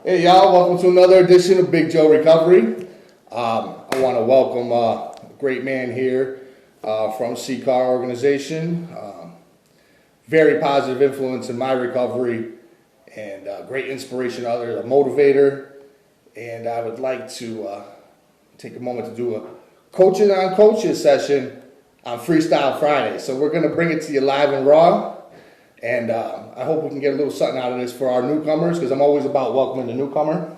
Hey y'all, welcome to another edition of Big Joe Recovery. I want to welcome a great man here from CCAR organization. Very positive influence in my recovery and great inspiration to others, a motivator. And I would like to take a moment to do a coaching on coaches session on Freestyle Friday. So we're going to bring it to you live and raw. And I hope we can get a little something out of this for our newcomers, because I'm always about welcoming the newcomer.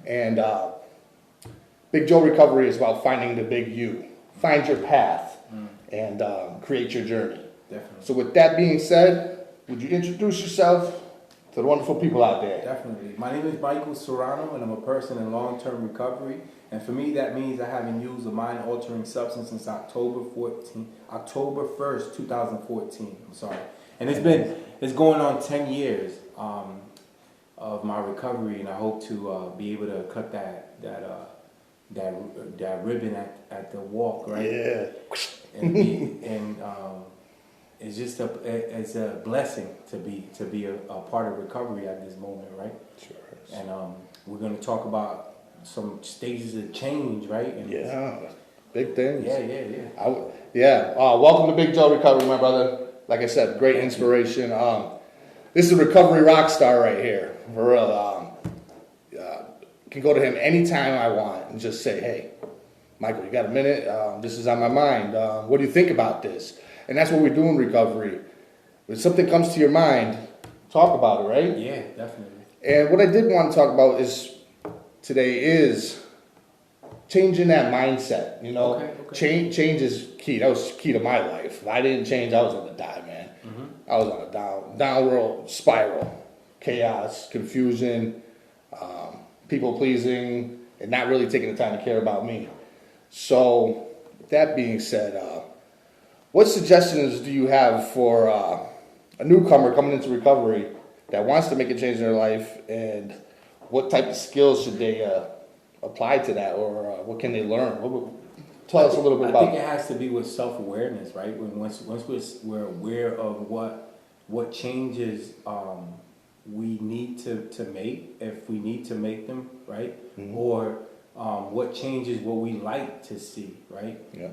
And Big Joe Recovery is about finding the big you. Find your path and create your journey. Definitely. So with that being said, would you introduce yourself to the wonderful people out there? Definitely. My name is Michael Serrano, and I'm a person in long-term recovery. And for me, that means I haven't used a mind-altering substance since October 1st, 2014. I'm sorry. And it's going on 10 years of my recovery, and I hope to be able to cut that ribbon at the walk, right? Yeah. And it's just it's a blessing to be a part of recovery at this moment, right? Sure. And we're going to talk about some stages of change, right? And Big things. Yeah. Welcome to Big Joe Recovery, my brother. Like I said, great inspiration. This is a recovery rock star right here. For real. Can go to him anytime I want and just say, hey, Michael, you got a minute? This is on my mind. What do you think about this? And that's what we do in recovery. When something comes to your mind, talk about it, right? Yeah, definitely. And what I did want to talk about today is changing that mindset. You know, Okay. Change is key. That was key to my life. If I didn't change, I was going to die, man. I was on a downward spiral, chaos, confusion, people pleasing, and not really taking the time to care about me. So, with that being said, what suggestions do you have for a newcomer coming into recovery that wants to make a change in their life, and what type of skills should they apply to that, or what can they learn? Tell us a little bit about it. I think it has to be with self-awareness, right? Once we're aware of what changes we need to make, if we need to make them, right? Or what changes what we like to see, right? Yeah.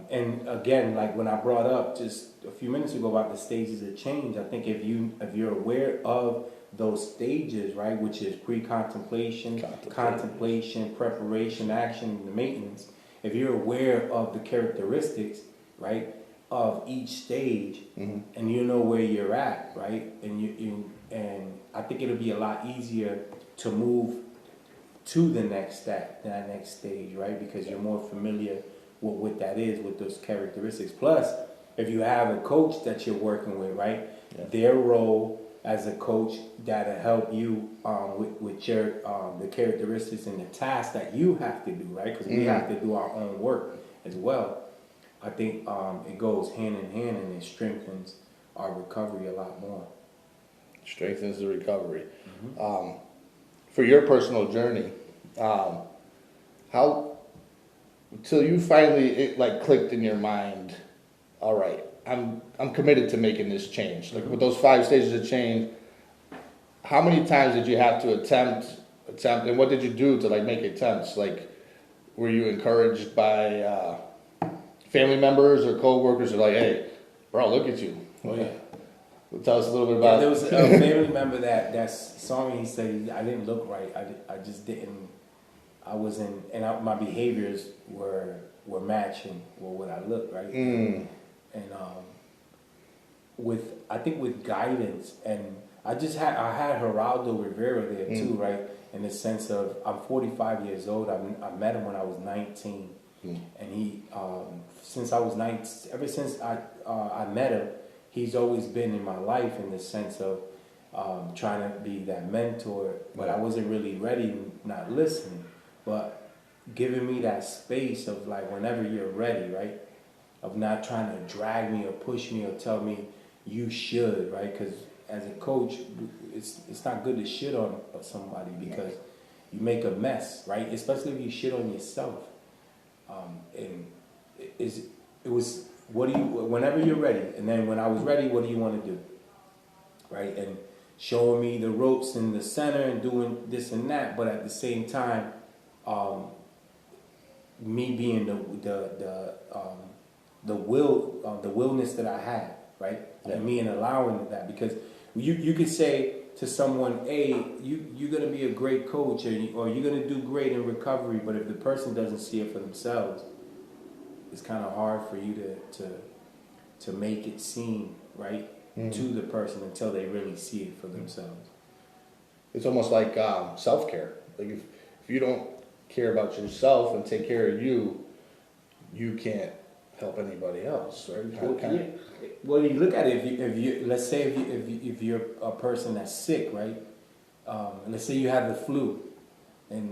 And again, like when I brought up just a few minutes ago about the stages of change, I think if you're aware of those stages, right, which is pre-contemplation, contemplation, preparation, action, and the maintenance. If you're aware of the characteristics, right, of each stage, and you know where you're at, right, and I think it'll be a lot easier to move to the next step, that next stage, right, because you're more familiar with what that is, with those characteristics. Plus, if you have a coach that you're working with, right, their role as a coach that'll help you with your the characteristics and the tasks that you have to do, right? Because we have to do our own work as well. I think it goes hand in hand, and it strengthens our recovery a lot more. Strengthens the recovery. For your personal journey, how until you finally clicked in your mind, all right, I'm committed to making this change. Like with those 5 stages of change, how many times did you have to attempt, and what did you do to make attempts? Like, were you encouraged by family members or co-workers who are like, hey, bro, look at you? Oh yeah. Tell us a little bit about. There was a family member that saw me. He said I didn't look right. I just didn't. I wasn't, and my behaviors were matching what I looked, right. And with guidance, and I had Geraldo Rivera there too, right? In the sense of I'm 45 years old. I met him when I was 19, and he since I was 19, ever since I met him, he's always been in my life in the sense of trying to be that mentor, but I wasn't really ready, not listening, but giving me that space of whenever you're ready, right? Of not trying to drag me or push me or tell me you should, right? Because as a coach, it's not good to shit on somebody because you make a mess, right? Especially if you shit on yourself. And it was whenever you're ready, and then when I was ready, what do you want to do, right? And showing me the ropes in the center and doing this and that, but at the same time, me being the willness that I have, right? Yeah. And me and allowing that, because you could say to someone, hey, you're gonna be a great coach, or you're gonna do great in recovery, but if the person doesn't see it for themselves, it's kind of hard for you to make it seem right to the person until they really see it for themselves. It's almost like self-care. Like if you don't care about yourself and take care of you, you can't help anybody else, right? Well, you look at it. If you let's say if you're a person that's sick, right? And let's say you have the flu, and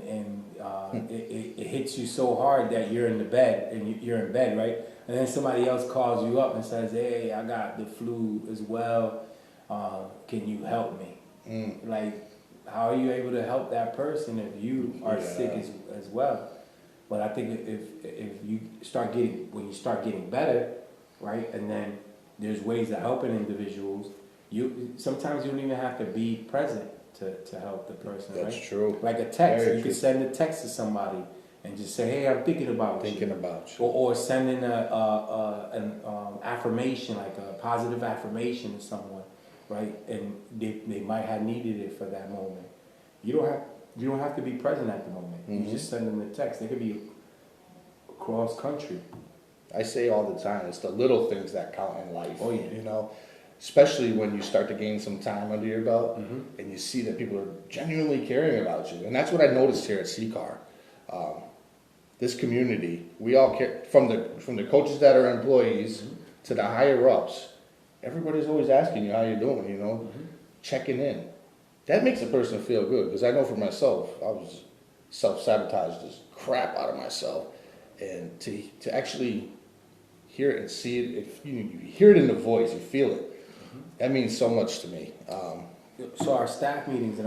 it hits you so hard that you're in the bed and you're in bed, right? And then somebody else calls you up and says, "Hey, I got the flu as well. Can you help me?" Like, how are you able to help that person if you are sick as well? But I think if you when you start getting better, right, and then there's ways of helping individuals. Sometimes you don't even have to be present to help the person. That's right? true. Like a text, Very you true. can send a text to somebody and just say, "Hey, I'm thinking about you," or sending an affirmation, like a positive affirmation to someone, right? And they might have needed it for that moment. You don't have to be present at the moment. You just send them the text. They could be across country. I say all the time, it's the little things that count in life. Oh, yeah. You know, especially when you start to gain some time under your belt and you see that people are genuinely caring about you. And that's what I noticed here at CCAR. This community, we all care, from the coaches that are employees to the higher ups. Everybody's always asking you how you're doing, you know, checking in. That makes a person feel good, because I know for myself, I was self-sabotaged this crap out of myself. And to actually hear it and see it, if you hear it in the voice, you feel it, that means so much to me. So our staff meetings,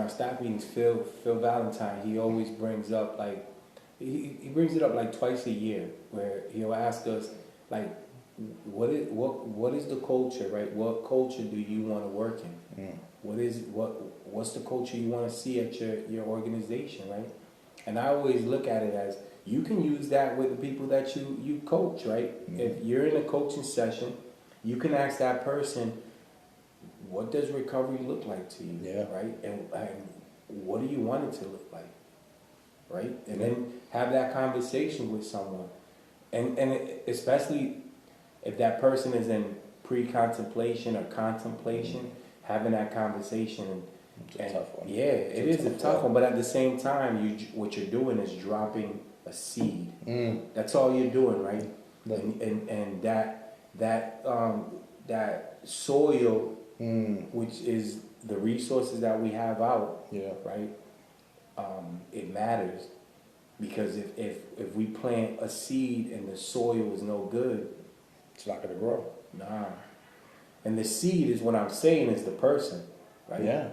Phil Valentine, he always brings up, like, he brings it up like twice a year, where he'll ask us, like, what is the culture, right? What culture do you want to work in? What's the culture you want to see at your organization, right? And I always look at it as, you can use that with the people that you coach, right? If you're in a coaching session, you can ask that person, what does recovery look like to you, right? And what do you want it to look like, right? And then have that conversation with someone. And especially if that person is in pre-contemplation or contemplation, having that conversation. It's a tough one. Yeah, it is a tough one. But at the same time, what you're doing is dropping a seed. That's all you're doing, right? And that soil, which is the resources that we have out, right? It matters, because if we plant a seed and the soil is no good, it's not going to grow. Nah. And the seed is what I'm saying is the person, right? Yeah.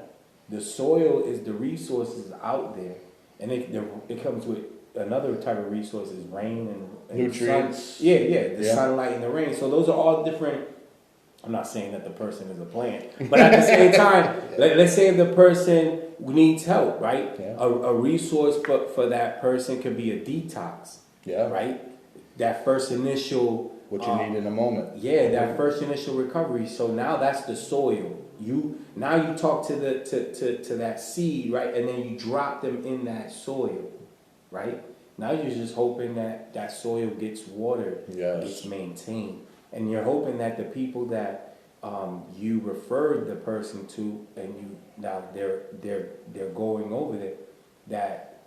The soil is the resources out there, and it comes with another type of resources, rain and nutrients. Sun. The sunlight and the rain. So those are all different. I'm not saying that the person is a plant, but at the same time, let's say if the person needs help, right? Yeah. A resource for that person could be a detox, right? That first initial what you need in a moment. That first initial recovery. So now that's the soil. You talk to that seed, right? And then you drop them in that soil, right? Now you're just hoping that soil gets watered, gets maintained, and you're hoping that the people that you referred the person to, and they're going over there, that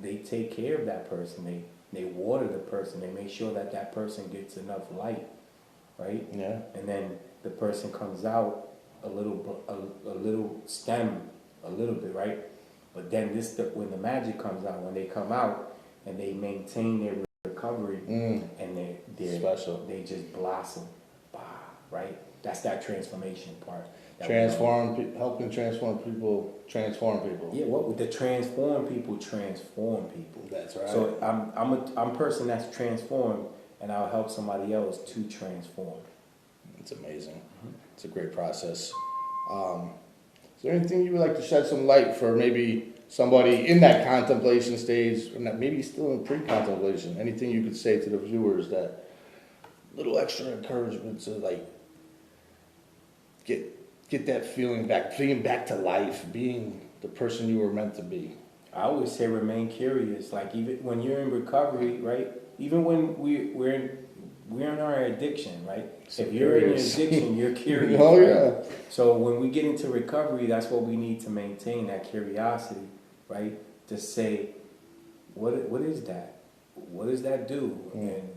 they take care of that person. They water the person. They make sure that person gets enough light, right? Yeah. And then the person comes out a little stem, a little bit, right? But then when the magic comes out, when they come out and they maintain their recovery, and they're special, they just blossom, right? That's that transformation part. Helping transform people. Yeah, what with the transform people. That's right. So I'm a person that's transformed, and I'll help somebody else to transform. It's amazing. It's a great process. Is there anything you would like to shed some light for maybe somebody in that contemplation stage, or maybe still in pre-contemplation? Anything you could say to the viewers that little extra encouragement to like get that feeling back to life, being the person you were meant to be? I always say remain curious. Like even when you're in recovery, right? Even when we're in our addiction, right? So if you're in an curious. addiction, you're curious. Oh right? yeah. So when we get into recovery, that's what we need to maintain, that curiosity, right? To say, what is that? What does that do? And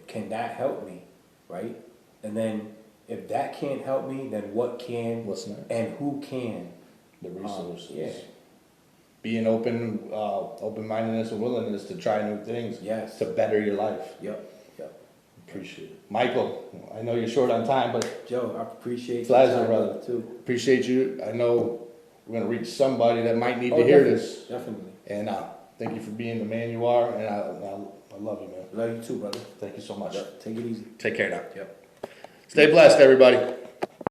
can that help me, right? And then if that can't help me, then what can? What's next? And who can? The resources. Yeah. Being open-mindedness and willingness to try new things. Yes. To better your life. Yep. Appreciate it. Michael, I know you're short on time, but Joe, I appreciate Pleasure, your time, brother. too. appreciate you. I know we're gonna reach somebody that might need to hear this. Definitely. And thank you for being the man you are, and I love you, man. Love you too, brother. Thank you so much. Yep. Take it easy. Take care now. Yep. Stay blessed, everybody.